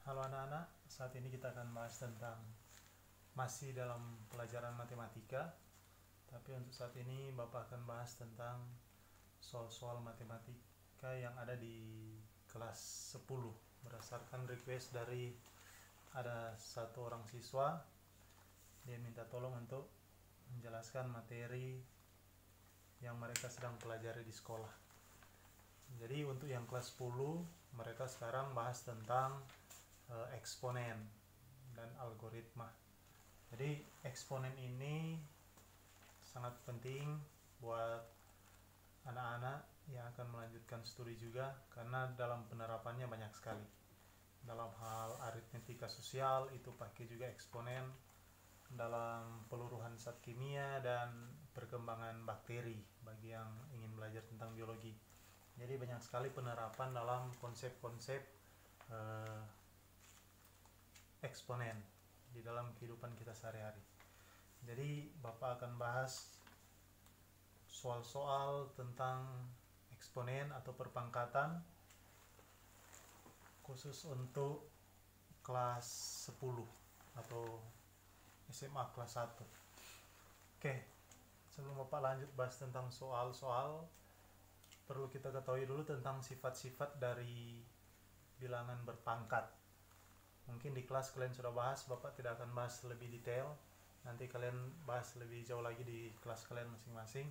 Halo anak-anak, saat ini kita akan bahas tentang masih dalam pelajaran matematika. Tapi untuk saat ini Bapak akan bahas tentang soal-soal matematika yang ada di kelas 10 berdasarkan request dari ada satu orang siswa. Dia minta tolong untuk menjelaskan materi yang mereka sedang pelajari di sekolah. Jadi untuk yang kelas 10 mereka sekarang bahas tentang eksponen dan algoritma. Jadi eksponen ini sangat penting buat anak-anak yang akan melanjutkan studi juga, karena dalam penerapannya banyak sekali. Dalam hal aritmetika sosial itu pakai juga eksponen, dalam peluruhan zat kimia dan perkembangan bakteri bagi yang ingin belajar tentang biologi. Jadi banyak sekali penerapan dalam konsep-konsep eksponen di dalam kehidupan kita sehari-hari. Jadi Bapak akan bahas soal-soal tentang eksponen atau perpangkatan khusus untuk kelas 10 atau SMA kelas 1. Oke, sebelum Bapak lanjut bahas tentang soal-soal, perlu kita ketahui dulu tentang sifat-sifat dari bilangan berpangkat. Mungkin di kelas kalian sudah bahas, Bapak tidak akan bahas lebih detail. Nanti kalian bahas lebih jauh lagi di kelas kalian masing-masing.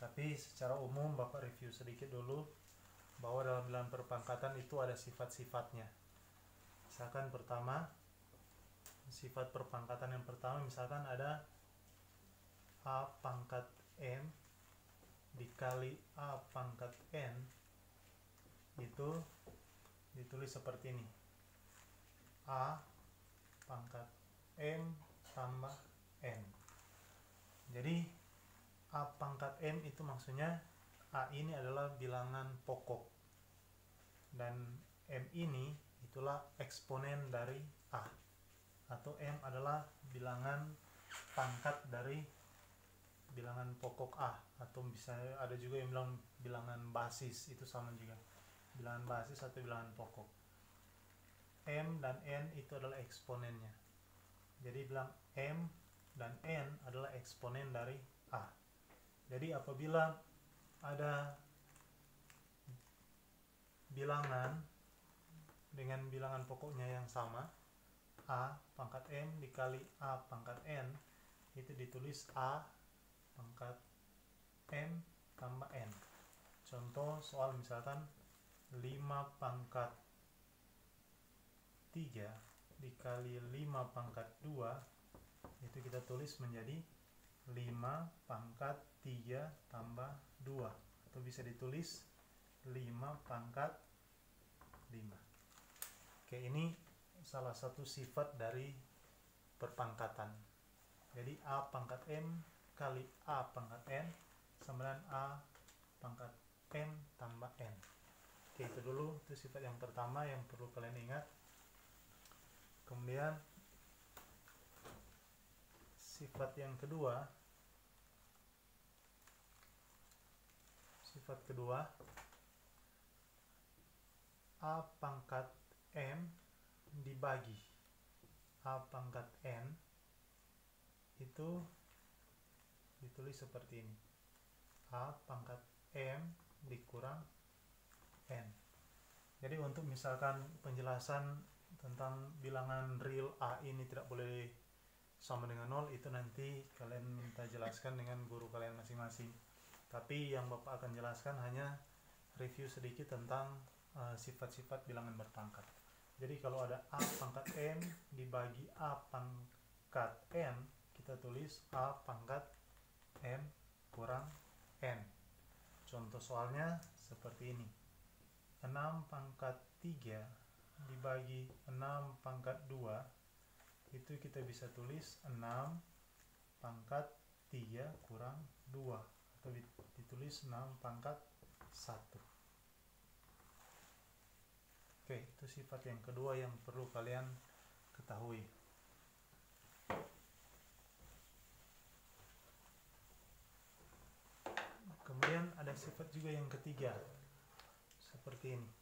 Tapi secara umum Bapak review sedikit dulu bahwa dalam bilangan berpangkatan itu ada sifat-sifatnya. Misalkan pertama, sifat perpangkatan yang pertama misalkan ada A pangkat M dikali A pangkat N, itu ditulis seperti ini: A pangkat M tambah N. Jadi A pangkat M itu maksudnya A ini adalah bilangan pokok dan M ini itulah eksponen dari A, atau M adalah bilangan pangkat dari bilangan pokok A, atau bisa ada juga yang bilang bilangan basis, itu sama juga, bilangan basis atau bilangan pokok. M dan N itu adalah eksponennya. Jadi bilang M dan N adalah eksponen dari A. Jadi apabila ada bilangan dengan bilangan pokoknya yang sama, A pangkat M dikali A pangkat N, itu ditulis A pangkat M tambah N. Contoh soal misalkan 5 pangkat 3 dikali 5 pangkat 2, itu kita tulis menjadi 5 pangkat 3 tambah 2, atau bisa ditulis 5 pangkat 5. Oke, ini salah satu sifat dari perpangkatan. Jadi A pangkat M kali A pangkat N sama dengan A pangkat M tambah N. Oke, itu dulu, itu sifat yang pertama yang perlu kalian ingat. Kemudian sifat yang kedua, A pangkat M dibagi A pangkat N, itu ditulis seperti ini: A pangkat M dikurang N. Jadi untuk misalkan penjelasan tentang bilangan real A ini tidak boleh sama dengan 0, itu nanti kalian minta jelaskan dengan guru kalian masing-masing. Tapi yang Bapak akan jelaskan hanya review sedikit tentang sifat-sifat bilangan berpangkat. Jadi kalau ada A pangkat M dibagi A pangkat N, kita tulis A pangkat M kurang N. Contoh soalnya seperti ini: 6 pangkat 3 dibagi 6 pangkat 2, itu kita bisa tulis 6 pangkat 3 kurang 2, atau ditulis 6 pangkat 1. Oke, itu sifat yang kedua yang perlu kalian ketahui. Kemudian ada sifat juga yang ketiga, seperti ini.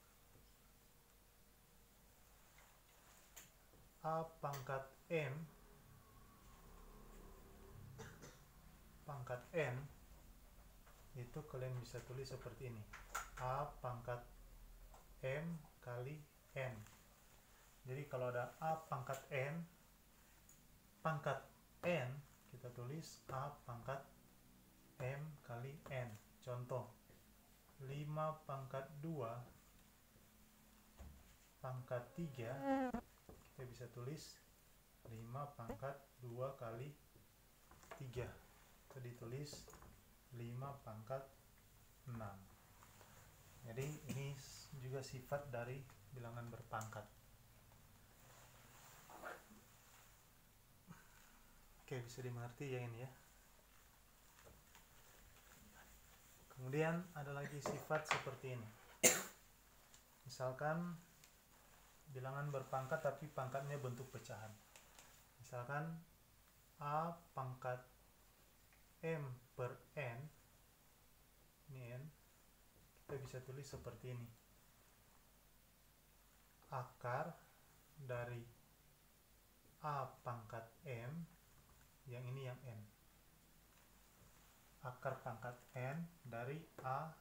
A pangkat M pangkat N, itu kalian bisa tulis seperti ini, A pangkat M kali N. Jadi kalau ada A pangkat N kita tulis A pangkat M kali N. Contoh 5 pangkat 2 pangkat 3, kita bisa tulis 5 pangkat 2 kali 3, itu ditulis 5 pangkat 6. Jadi ini juga sifat dari bilangan berpangkat. Oke, bisa dimengerti ya ini ya. Kemudian ada lagi sifat seperti ini. Misalkan bilangan berpangkat tapi pangkatnya bentuk pecahan. Misalkan A pangkat M per N, ini N, kita bisa tulis seperti ini. Akar dari A pangkat M, yang ini yang N. Akar pangkat N dari A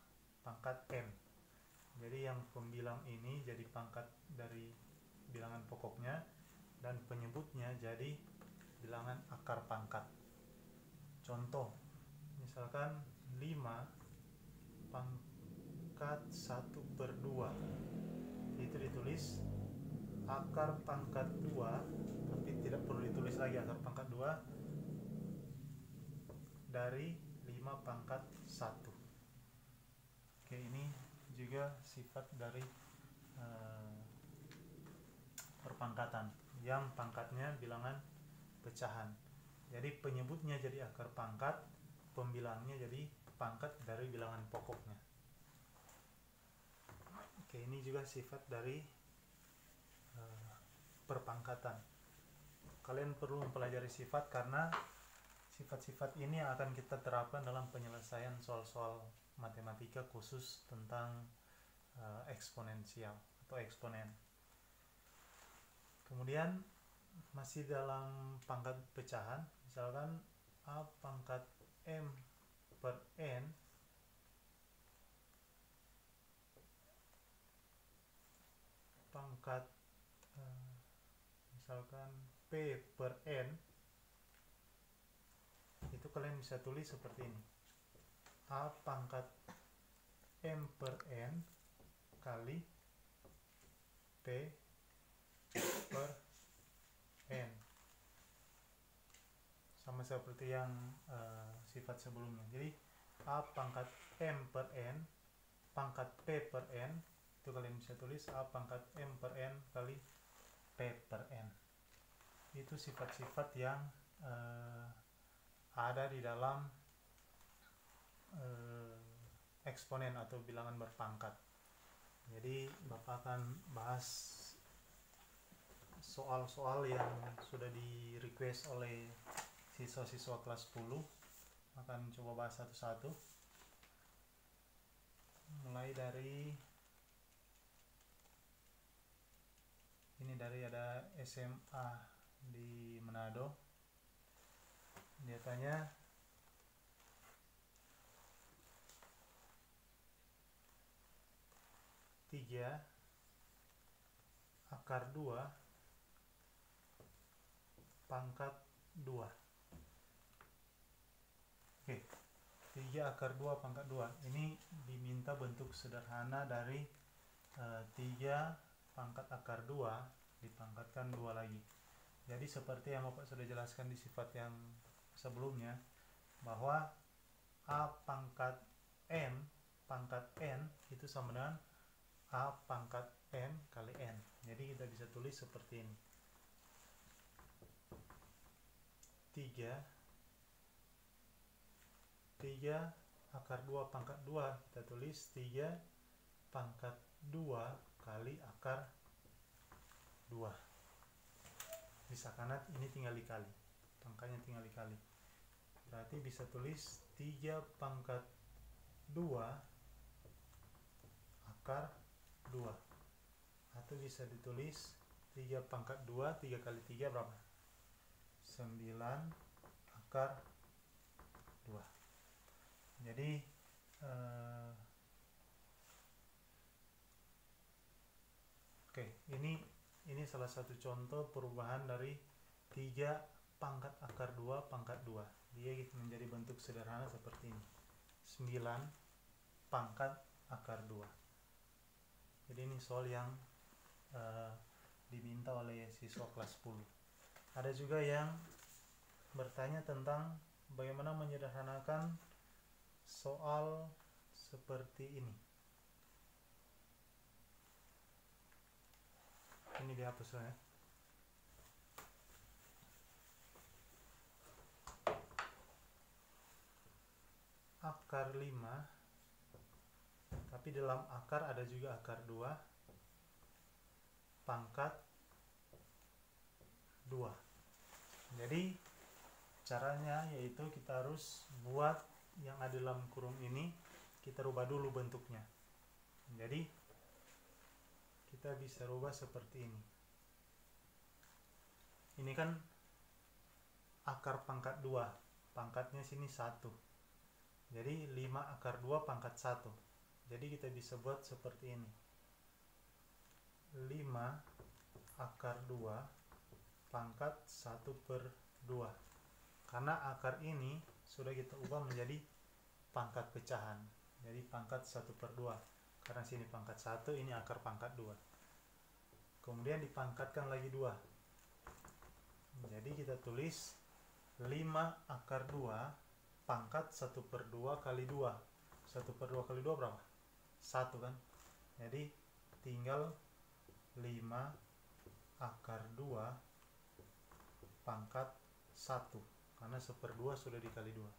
pangkat M. Jadi yang pembilang ini jadi pangkat dari bilangan pokoknya, dan penyebutnya jadi bilangan akar pangkat. Contoh, misalkan 5 pangkat 1 per 2, itu ditulis akar pangkat 2, tapi tidak perlu ditulis lagi akar pangkat 2 dari 5 pangkat 1. Oke, ini juga sifat dari perpangkatan yang pangkatnya bilangan pecahan. Jadi penyebutnya jadi akar pangkat, pembilangnya jadi pangkat dari bilangan pokoknya. Oke, ini juga sifat dari perpangkatan. Kalian perlu mempelajari sifat karena sifat-sifat ini yang akan kita terapkan dalam penyelesaian soal-soal matematika khusus tentang eksponensial atau eksponen. Kemudian masih dalam pangkat pecahan, misalkan A pangkat M per N pangkat misalkan P per N, itu kalian bisa tulis seperti ini. A pangkat M per N kali P per N, sama seperti yang sifat sebelumnya. Jadi A pangkat M per N pangkat P per N, itu kalian bisa tulis A pangkat M per N kali P per N. Itu sifat-sifat yang ada di dalam eksponen atau bilangan berpangkat. Jadi Bapak akan bahas soal-soal yang sudah di request oleh siswa-siswa kelas 10. Akan coba bahas satu-satu, mulai dari ini, dari ada SMA di Manado. Dia tanya tiga akar 2 pangkat 2. Oke, 3 akar 2 pangkat 2 ini diminta bentuk sederhana dari 3 pangkat akar 2 dipangkatkan 2 lagi. Jadi seperti yang Bapak sudah jelaskan di sifat yang sebelumnya, bahwa A pangkat M pangkat N itu sama dengan A pangkat M kali N. Jadi kita bisa tulis seperti ini. 3 akar 2 pangkat 2, kita tulis 3 pangkat 2 kali akar 2. Bisa kanan ini tinggal dikali, pangkatnya tinggal dikali, berarti bisa tulis 3 pangkat 2 akar 2, atau bisa ditulis 3 pangkat 2, 3 kali 3 berapa? 9 akar 2. Jadi oke, ini salah satu contoh perubahan dari 3 pangkat akar 2 pangkat 2. Dia menjadi bentuk sederhana seperti ini. 9 pangkat akar 2. Jadi ini soal yang diminta oleh siswa kelas 10. Ada juga yang bertanya tentang bagaimana menyederhanakan soal seperti ini. Ini dihapus ya. Akar 5, tapi dalam akar ada juga akar 2 pangkat 2. Jadi caranya yaitu kita harus buat yang ada dalam kurung ini, kita rubah dulu bentuknya. Jadi kita bisa rubah seperti ini. Ini kan akar pangkat 2, pangkatnya sini 1. Jadi 5 akar 2 pangkat 1. Jadi kita bisa buat seperti ini. 5 akar 2 pangkat 1/2. Karena akar ini sudah kita ubah menjadi pangkat pecahan. Jadi pangkat 1/2. Karena sini pangkat 1, ini akar pangkat 2. Kemudian dipangkatkan lagi 2. Jadi kita tulis 5 akar 2 pangkat 1/2 kali 2. 1/2 kali 2 berapa? 1 kan? Jadi tinggal 5 akar 2 pangkat 1. Karena 1/2 sudah dikali 2.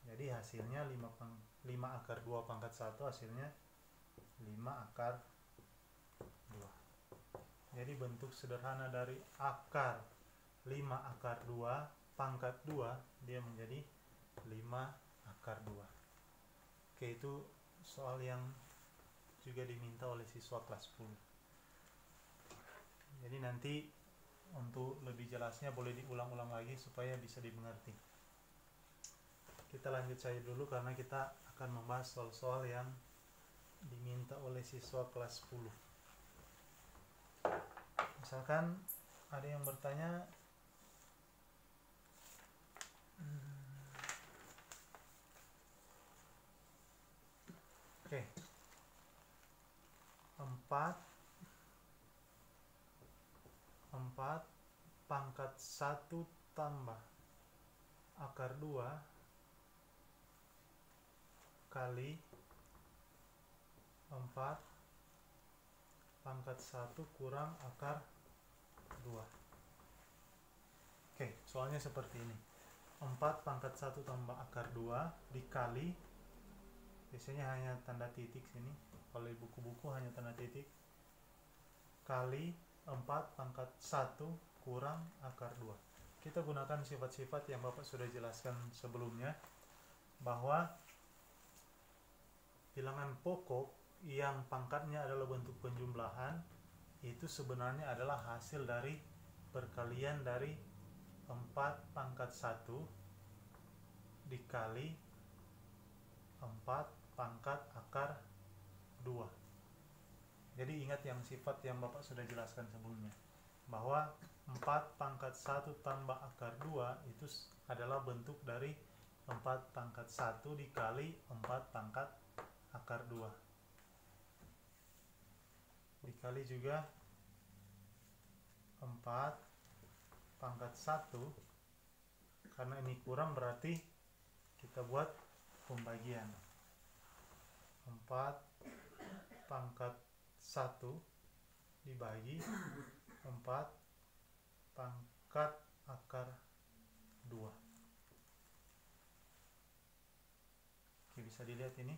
Jadi hasilnya 5 akar 2 pangkat 1 hasilnya 5 akar 2. Jadi bentuk sederhana dari akar 5 akar 2 pangkat 2 dia menjadi 5 akar 2. Oke, itu soal yang juga diminta oleh siswa kelas 10. Jadi nanti untuk lebih jelasnya boleh diulang-ulang lagi supaya bisa dimengerti. Kita lanjut saja dulu karena kita akan membahas soal-soal yang diminta oleh siswa kelas 10. Misalkan ada yang bertanya oke, 4 pangkat 1 tambah akar 2 kali 4 pangkat 1 kurang akar 2. Oke, soalnya seperti ini. 4 pangkat 1 tambah akar 2 dikali, biasanya hanya tanda titik sini, kalau di buku-buku hanya tanda titik, kali 4 pangkat 1 kurang akar 2. Kita gunakan sifat-sifat yang Bapak sudah jelaskan sebelumnya, bahwa bilangan pokok yang pangkatnya adalah bentuk penjumlahan itu sebenarnya adalah hasil dari perkalian dari 4 pangkat 1 dikali 4 pangkat akar 2. Jadi ingat yang sifat yang Bapak sudah jelaskan sebelumnya, bahwa 4 pangkat 1 tambah akar 2 itu adalah bentuk dari 4 pangkat 1 dikali 4 pangkat akar 2 dikali juga 4 pangkat 1, karena ini kurang berarti kita buat pembagian. 4 pangkat 1 dibagi 4 pangkat akar 2. Oke, bisa dilihat ini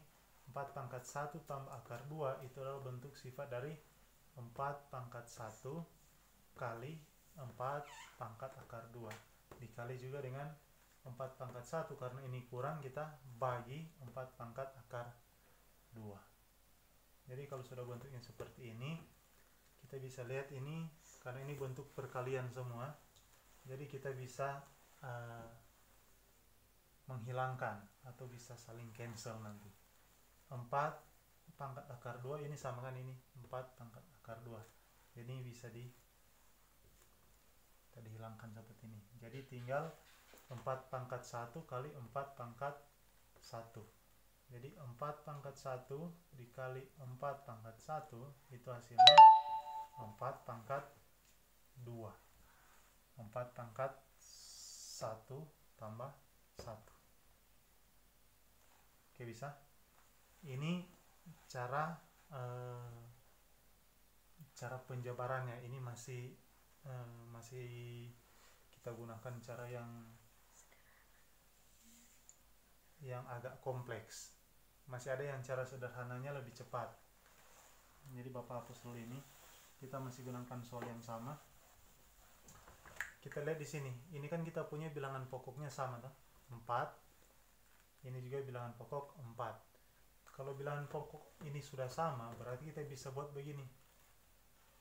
4 pangkat 1 tambah akar 2 itu adalah bentuk sifat dari 4 pangkat 1 kali 4 pangkat akar 2 dikali juga dengan 4 pangkat 1, karena ini kurang kita bagi 4 pangkat akar 2. Jadi kalau sudah bentuknya seperti ini, kita bisa lihat ini, karena ini bentuk perkalian semua, jadi kita bisa menghilangkan atau bisa saling cancel nanti. 4 pangkat akar 2 ini sama kan, ini 4 pangkat akar 2, jadi ini bisa kita dihilangkan seperti ini. Jadi tinggal 4 pangkat 1 kali 4 pangkat 1. Jadi 4 pangkat 1 dikali 4 pangkat 1 itu hasilnya 4 pangkat 2. 4 pangkat 1 tambah 1. Oke, bisa. Ini cara penjabarannya. Ini masih kita gunakan cara yang agak kompleks. Masih ada yang cara sederhananya lebih cepat. Jadi Bapak hapus dulu ini. Kita masih gunakan soal yang sama. Kita lihat di sini. Ini kan kita punya bilangan pokoknya sama, toh? 4. Ini juga bilangan pokok 4. Kalau bilangan pokok ini sudah sama, berarti kita bisa buat begini.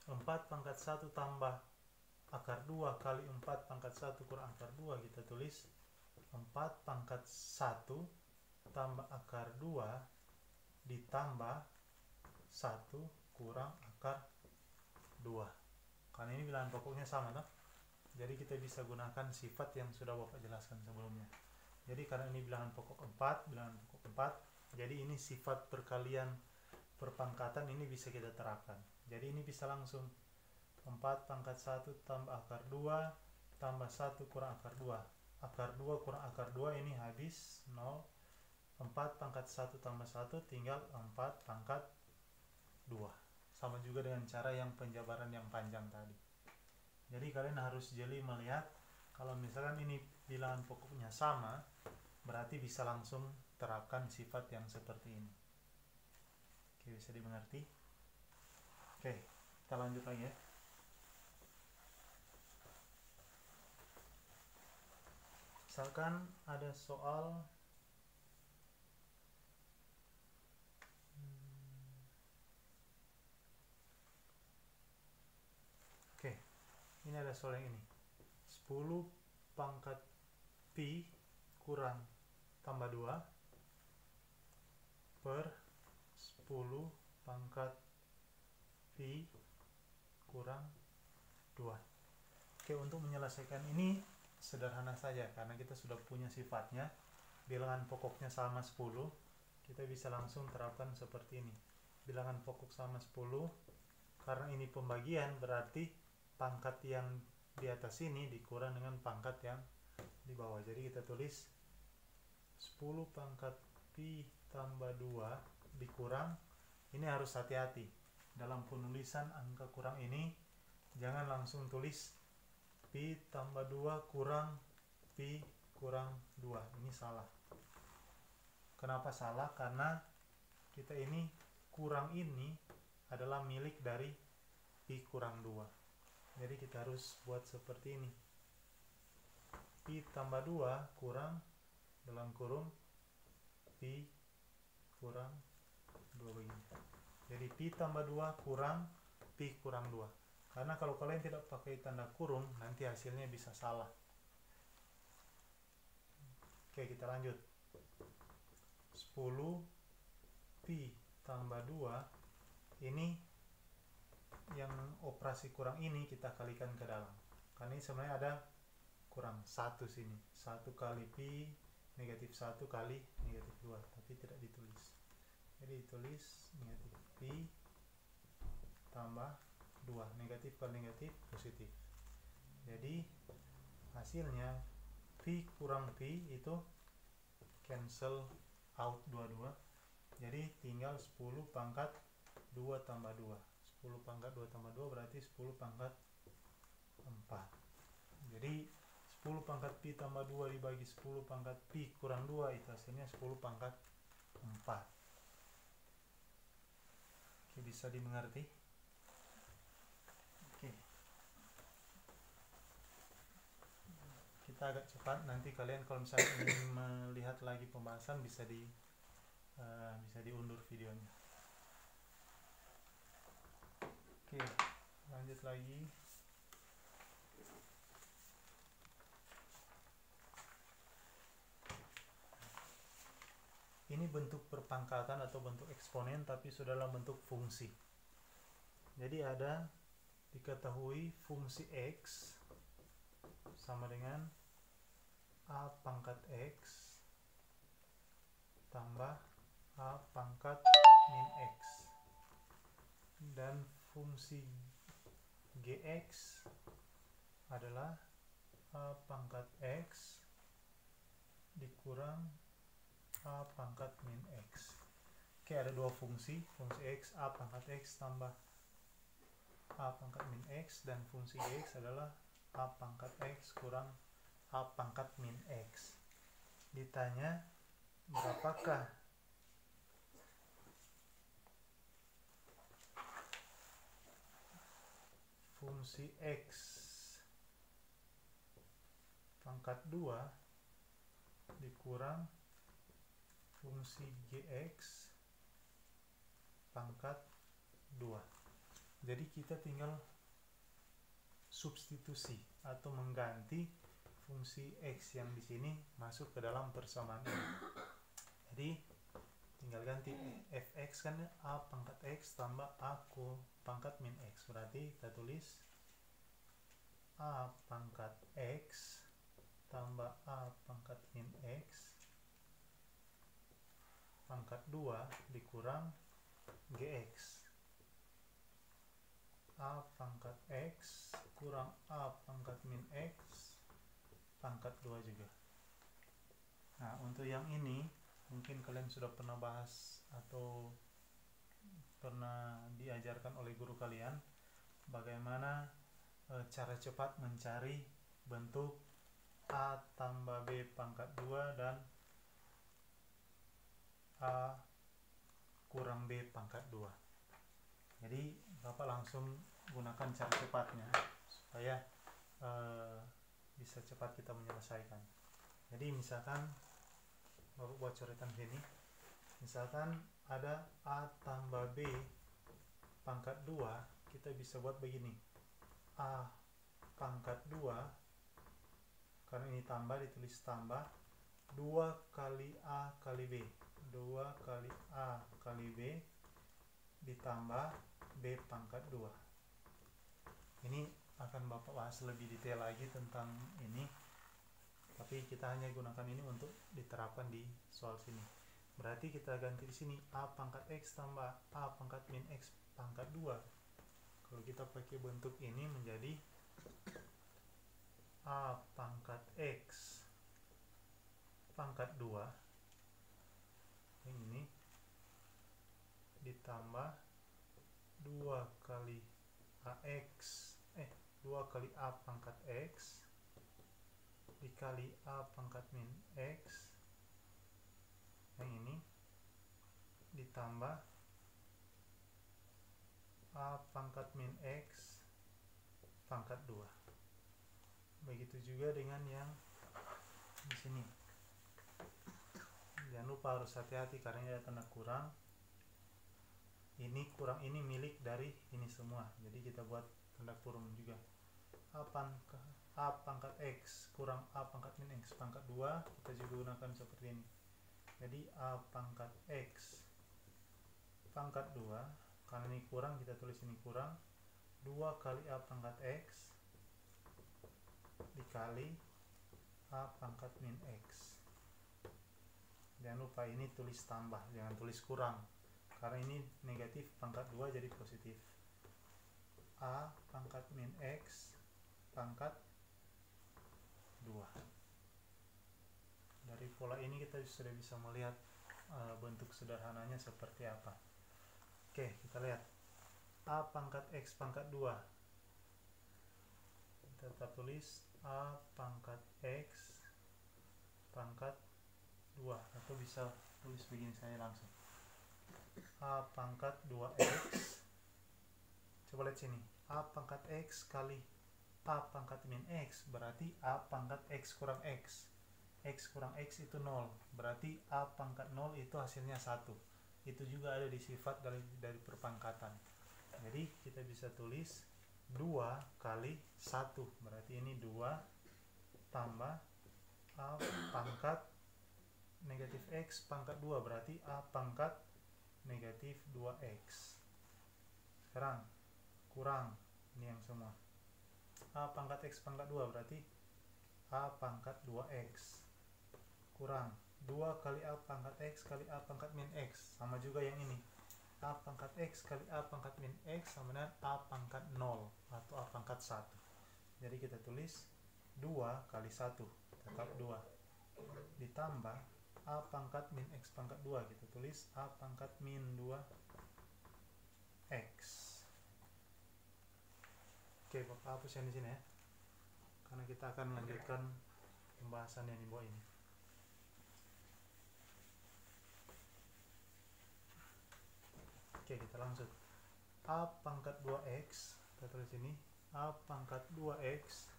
4 pangkat 1 tambah akar 2 kali 4 pangkat 1 kurang akar 2, kita tulis 4 pangkat 1 tambah akar 2 ditambah 1 kurang akar 2. Karena ini bilangan pokoknya sama, toh? Jadi kita bisa gunakan sifat yang sudah Bapak jelaskan sebelumnya. Jadi karena ini bilangan pokok 4, jadi ini sifat perkalian perpangkatan ini bisa kita terapkan. Jadi ini bisa langsung 4 pangkat 1 tambah akar 2 tambah 1 kurang akar 2. Akar 2 kurang akar 2 ini habis 0. 4 pangkat 1 tambah 1 tinggal 4 pangkat 2. Sama juga dengan cara yang penjabaran yang panjang tadi. Jadi kalian harus jeli melihat, kalau misalkan ini bilangan pokoknya sama, berarti bisa langsung terapkan sifat yang seperti ini. Oke, bisa dimengerti? Oke, kita lanjut lagi ya. Misalkan ada soal oke, ini ada soal yang ini. 10 pangkat pi kurang tambah 2 per 10 pangkat pi kurang 2. Oke, untuk menyelesaikan ini sederhana saja, karena kita sudah punya sifatnya, bilangan pokoknya sama 10, kita bisa langsung terapkan seperti ini. Bilangan pokok sama 10, karena ini pembagian, berarti pangkat yang di atas ini dikurang dengan pangkat yang di bawah. Jadi kita tulis 10 pangkat pi tambah 2 dikurang, ini harus hati-hati dalam penulisan angka kurang ini, jangan langsung tulis pi tambah 2 kurang pi kurang 2. Ini salah. Kenapa salah? Karena kita ini kurang ini adalah milik dari pi kurang 2. Jadi kita harus buat seperti ini. Pi tambah 2 kurang dalam kurung pi kurang 2 begini. Jadi pi tambah 2 kurang pi kurang 2. Karena kalau kalian tidak pakai tanda kurung, nanti hasilnya bisa salah. Oke, kita lanjut. 10 pi tambah 2, ini yang operasi kurang ini kita kalikan ke dalam. Karena ini sebenarnya ada kurang 1 sini. 1 kali pi negatif 1 kali negatif 2, tapi tidak ditulis. Jadi ditulis negatif pi tambah 2, negatif kali negatif positif. Jadi hasilnya pi kurang pi itu cancel out dua-dua. Jadi tinggal 10 pangkat 2 tambah 2. 10 pangkat 2 tambah 2 berarti 10 pangkat 4. Jadi 10 pangkat pi tambah 2 dibagi 10 pangkat pi kurang 2 itu hasilnya 10 pangkat 4. Oke, bisa dimengerti? Oke. Kita agak cepat, nanti kalian kalau misalnya ingin melihat lagi pembahasan bisa diundur videonya. Oke, Lanjut lagi. Ini bentuk perpangkatan atau bentuk eksponen tapi sudah dalam bentuk fungsi. Jadi ada diketahui fungsi X sama dengan A pangkat X tambah A pangkat min X, dan fungsi Gx adalah A pangkat X dikurang A pangkat min X. Oke, ada dua fungsi X A pangkat X tambah A pangkat min X, dan fungsi Gx adalah A pangkat X kurang A pangkat min X. Ditanya berapakah fungsi X pangkat 2 dikurang fungsi Gx pangkat 2. Jadi kita tinggal substitusi atau mengganti fungsi X yang di sini masuk ke dalam persamaan ini. Jadi tinggal ganti fx kan A pangkat X tambah A pangkat min X. Berarti kita tulis A pangkat X tambah A pangkat min X pangkat 2 dikurang Gx. A pangkat X kurang A pangkat min X pangkat 2 juga. Nah, untuk yang ini mungkin kalian sudah pernah bahas atau pernah diajarkan oleh guru kalian bagaimana cara cepat mencari bentuk A tambah B pangkat 2 dan A kurang B pangkat 2. Jadi Bapak langsung gunakan cara cepatnya supaya bisa cepat kita menyelesaikan. Jadi misalkan Bapak buat coretan sini, misalkan ada A tambah B pangkat 2, kita bisa buat begini, A pangkat 2, karena ini tambah ditulis tambah 2 kali A kali B, 2 kali A kali B ditambah B pangkat 2. Ini akan Bapak bahas lebih detail lagi tentang ini, tapi kita hanya gunakan ini untuk diterapkan di soal sini. Berarti kita ganti di sini A pangkat X tambah A pangkat min X pangkat 2. Kalau kita pakai bentuk ini menjadi A pangkat X pangkat 2 yang ini ditambah 2 kali AX 2 kali A pangkat X dikali A pangkat min X yang ini ditambah A pangkat min X pangkat 2. Begitu juga dengan yang di sini. Jangan lupa harus hati-hati karena ini ada tanda kurang. Ini kurang ini milik dari ini semua. Jadi kita buat tanda kurung juga. A pangkat X kurang A pangkat min X pangkat 2, kita juga gunakan seperti ini. Jadi A pangkat X pangkat 2, karena ini kurang kita tulis ini kurang, 2 kali A pangkat X dikali A pangkat min X. Jangan lupa ini tulis tambah, jangan tulis kurang, karena ini negatif pangkat 2 jadi positif. A pangkat min X pangkat 2. Dari pola ini kita sudah bisa melihat bentuk sederhananya seperti apa. Oke, kita lihat A pangkat X pangkat 2, kita tulis A pangkat X pangkat 2, atau bisa tulis begini saya langsung, A pangkat 2X. Coba lihat sini, A pangkat X kali A pangkat min X berarti A pangkat X kurang X. X kurang X itu 0, berarti A pangkat 0 itu hasilnya 1. Itu juga ada di sifat dari perpangkatan. Jadi kita bisa tulis 2 kali 1, berarti ini 2 tambah A pangkat negatif X pangkat 2, berarti A pangkat negatif 2X. Sekarang kurang ini yang semua. A pangkat X pangkat 2 berarti A pangkat 2X. Kurang 2 kali A pangkat X kali A pangkat min X. Sama juga yang ini. A pangkat X kali A pangkat min X sama dengan A pangkat 0 atau A pangkat 1. Jadi kita tulis 2 kali 1 tetap 2 ditambah A pangkat min X pangkat 2, kita tulis A pangkat min 2X. Oke, Bapak hapus yang di sini ya, karena kita akan melanjutkan pembahasan yang di bawah ini. Oke, kita lanjut. A pangkat 2X, kita tulis ini A pangkat 2X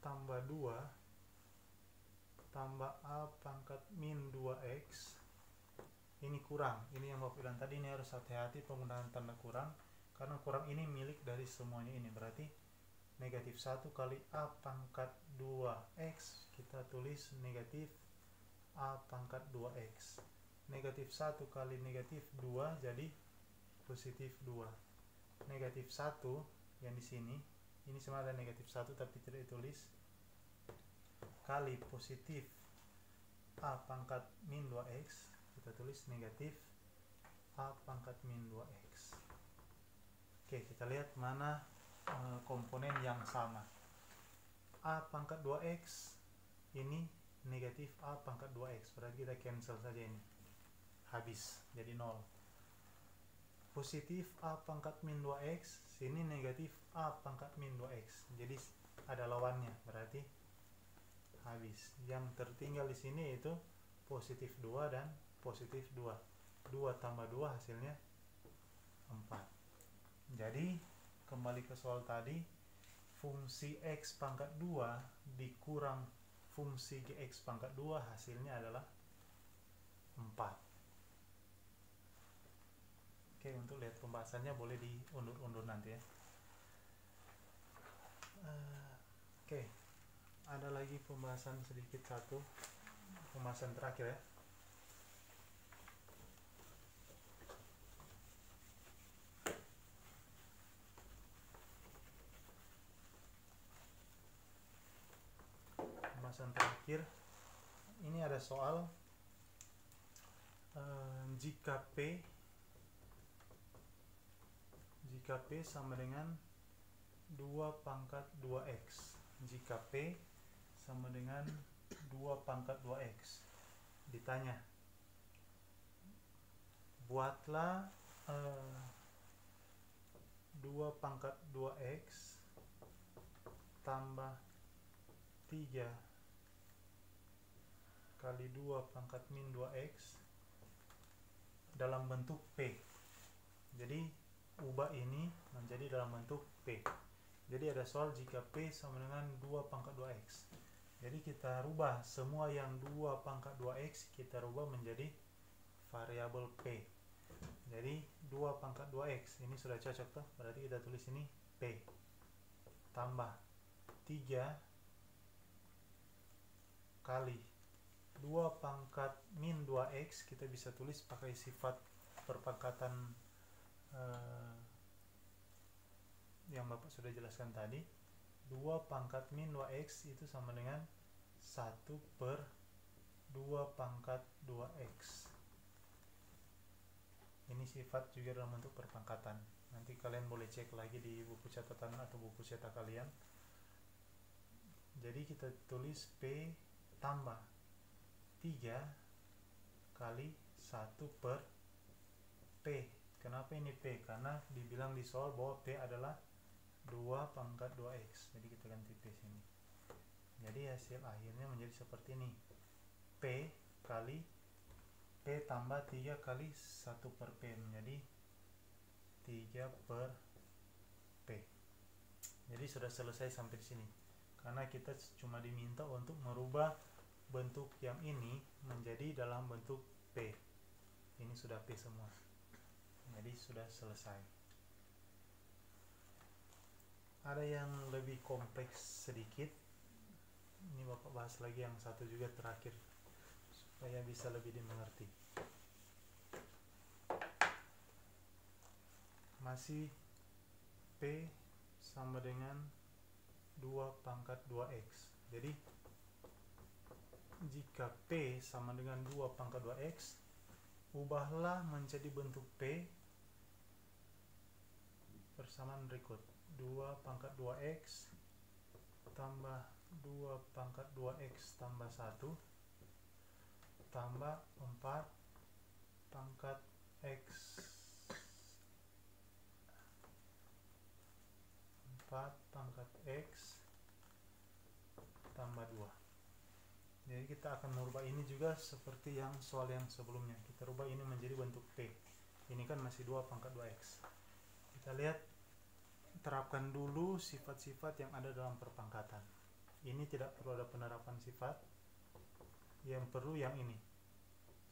tambah 2 tambah A pangkat min 2X. Ini kurang, ini yang Bapak bilang tadi, ini harus hati-hati penggunaan tanda kurang, karena kurang ini milik dari semuanya ini, berarti negatif 1 kali A pangkat 2X, kita tulis negatif A pangkat 2X. Negatif 1 kali negatif 2 jadi positif 2. Negatif 1 yang di sini, ini sama ada negatif 1 tapi tidak ditulis, kali positif A pangkat min 2X, kita tulis negatif A pangkat min 2X. Oke, kita lihat mana komponen yang sama. A pangkat 2X ini negatif A pangkat 2X, berarti kita cancel saja ini, habis jadi 0. Positif A pangkat min 2X, sini negatif A pangkat min 2X, jadi ada lawannya, berarti habis. Yang tertinggal di sini itu positif 2 dan positif 2. 2 tambah 2 hasilnya 4. Jadi kembali ke soal tadi, fungsi X pangkat 2 dikurang fungsi Gx pangkat 2 hasilnya adalah 4. Oke, untuk lihat pembahasannya boleh diundur-undur nanti ya. Oke, ada lagi pembahasan sedikit, satu pembahasan terakhir ya. Pembahasan terakhir ini ada soal jika P sama dengan 2 pangkat 2X. Jika P sama dengan 2 pangkat 2X. Ditanya, buatlah 2 pangkat 2X tambah 3 kali 2 pangkat min 2X dalam bentuk P. Jadi ubah ini menjadi dalam bentuk P. Jadi ada soal jika P sama dengan 2 pangkat 2X. Jadi kita rubah semua yang 2 pangkat 2X, kita rubah menjadi variabel P. Jadi 2 pangkat 2X ini sudah cocok tuh, berarti kita tulis ini P tambah 3 kali 2 pangkat min 2X, kita bisa tulis pakai sifat perpangkatan yang Bapak sudah jelaskan tadi. 2 pangkat min 2X itu sama dengan 1 per 2 pangkat 2X. Ini sifat juga dalam bentuk perpangkatan. Nanti kalian boleh cek lagi di buku catatan atau buku cetak kalian. Jadi kita tulis P tambah 3 kali 1 per P. Kenapa ini P? Karena dibilang di soal bahwa P adalah 2 pangkat 2X. Jadi kita ganti P sini. Jadi hasil akhirnya menjadi seperti ini. P kali P tambah 3 kali 1 per P menjadi 3 per P. Jadi sudah selesai sampai di sini. Karena kita cuma diminta untuk merubah bentuk yang ini menjadi dalam bentuk P. Ini sudah P semua. Jadi sudah selesai. ada yang lebih kompleks sedikit. Ini Bapak bahas lagi yang satu juga terakhir supaya bisa lebih dimengerti. Masih P sama dengan 2 pangkat 2x. Jadi jika P sama dengan 2 pangkat 2x, ubahlah menjadi bentuk P persamaan berikut. 2 pangkat 2x tambah 2 pangkat 2x tambah 1 tambah 4 pangkat x 4 pangkat x tambah 2. Jadi kita akan merubah ini juga seperti yang soal yang sebelumnya. Kita rubah ini menjadi bentuk P. Ini kan masih 2 pangkat 2x. Kita lihat, terapkan dulu sifat-sifat yang ada dalam perpangkatan. Ini tidak perlu ada penerapan sifat. Yang perlu yang ini.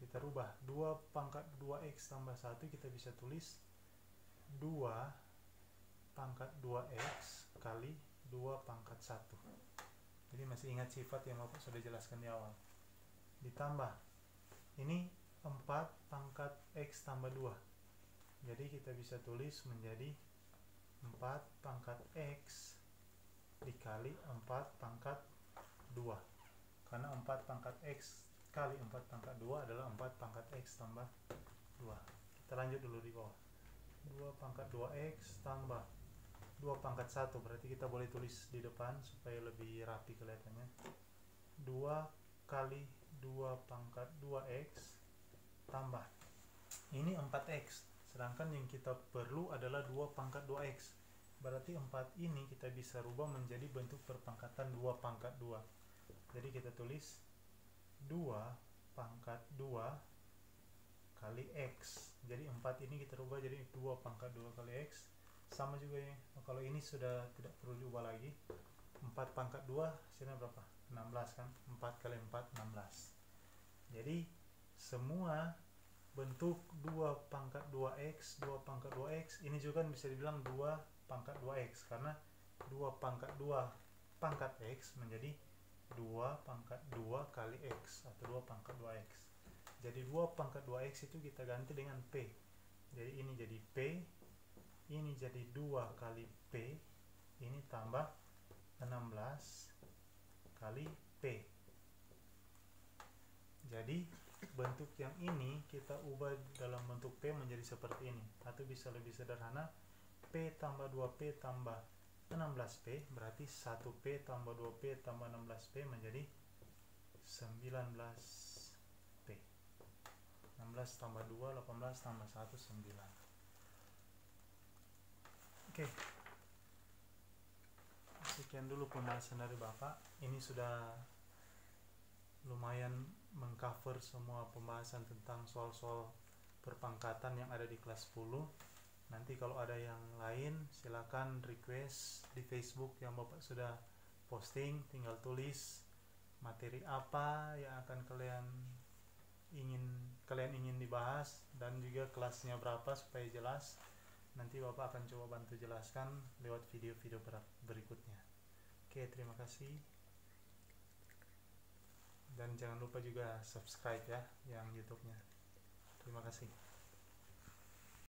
Kita rubah 2 pangkat 2x tambah 1, kita bisa tulis 2 pangkat 2x kali 2 pangkat 1. Jadi masih ingat sifat yang Bapak sudah jelaskan di awal. Ditambah ini 4 pangkat x tambah 2. Jadi kita bisa tulis menjadi 4 pangkat x dikali 4 pangkat 2. Karena 4 pangkat x kali 4 pangkat 2 adalah 4 pangkat x tambah 2. Kita lanjut dulu di bawah. 2 pangkat 2x tambah 2 pangkat 1, berarti kita boleh tulis di depan supaya lebih rapi kelihatannya. 2 kali 2 pangkat 2x tambah ini 4x, sedangkan yang kita perlu adalah 2 pangkat 2x. Berarti 4 ini kita bisa rubah menjadi bentuk perpangkatan 2 pangkat 2. Jadi kita tulis 2 pangkat 2 kali x. Jadi 4 ini kita rubah jadi 2 pangkat 2 kali x. Sama juga ya, kalau ini sudah tidak perlu diubah lagi. 4 pangkat 2 hasilnya berapa? 16 kan? 4 kali 4, 16. Jadi semua bentuk 2 pangkat 2x, 2 pangkat 2x ini juga bisa dibilang 2 pangkat 2x, karena 2 pangkat 2 pangkat x menjadi 2 pangkat 2 kali x atau 2 pangkat 2x. Jadi 2 pangkat 2x itu kita ganti dengan p. Jadi ini jadi p, ini jadi 2 kali p, ini tambah 16 kali p. Jadi bentuk yang ini kita ubah dalam bentuk p menjadi seperti ini, atau bisa lebih sederhana, p tambah 2p tambah 16p, berarti 1p tambah 2p tambah 16p menjadi 19p. 16 tambah 2, 18 tambah 1, 9. Oke, sekian dulu pembahasan dari Bapak. Ini sudah lumayan mengcover semua pembahasan tentang soal-soal perpangkatan yang ada di kelas 10. Nanti kalau ada yang lain silakan request di Facebook yang Bapak sudah posting, tinggal tulis materi apa yang akan kalian ingin dibahas dan juga kelasnya berapa supaya jelas. Nanti Bapak akan coba bantu jelaskan lewat video-video berikutnya. Oke, terima kasih. Dan jangan lupa juga subscribe ya yang YouTube-nya. Terima kasih.